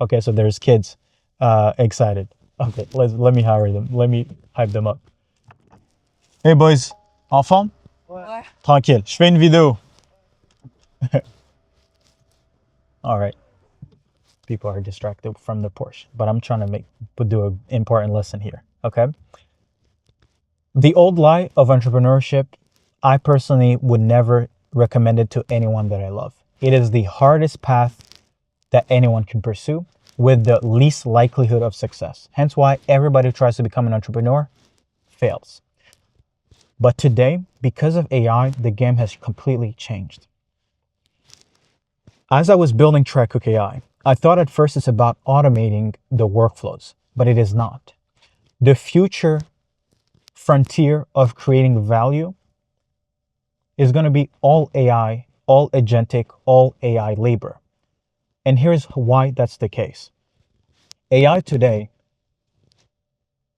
Okay, so there's kids excited. Okay, let me hire them. Let me hype them up. Hey boys, enfants, Ouais. tranquille. Je fais une vidéo. All right. People are distracted from the Porsche, but I'm trying to do an important lesson here. Okay. The old lie of entrepreneurship, I personally would never recommend it to anyone that I love. It is the hardest path that anyone can pursue with the least likelihood of success. Hence why everybody who tries to become an entrepreneur fails. But today, because of AI, the game has completely changed. As I was building Try Cook AI, I thought at first it's about automating the workflows, but it is not. The future frontier of creating value is going to be all AI, all agentic, all AI labor. And here's why that's the case. AI today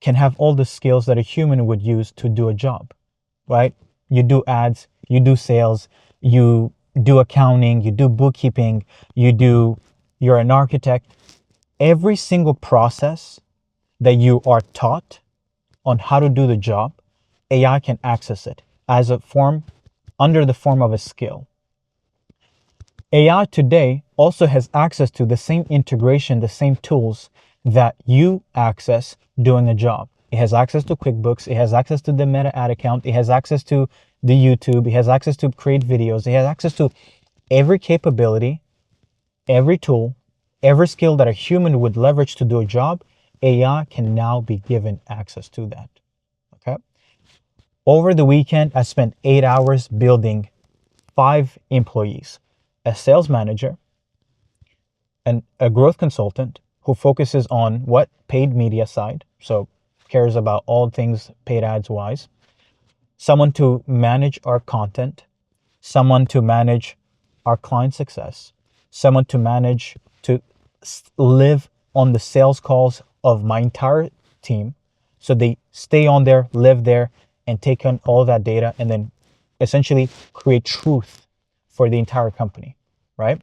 can have all the skills that a human would use to do a job, right? You do ads, you do sales, you do accounting, you do bookkeeping, you're an architect. Every single process that you are taught on how to do the job, AI can access it as a form, under the form of a skill. AI today also has access to the same integration, the same tools that you access doing a job. It has access to QuickBooks. It has access to the Meta ad account. It has access to the YouTube. It has access to create videos. It has access to every capability, every tool, every skill that a human would leverage to do a job. AI can now be given access to that. Okay. Over the weekend, I spent 8 hours building 5 employees, a sales manager, and a growth consultant who focuses on what paid media side, so cares about all things paid ads wise, someone to manage our content, someone to manage our client success, someone to manage to live on the sales calls of my entire team, so they stay on there, live there, and take on all that data and then essentially create truth for the entire company, right?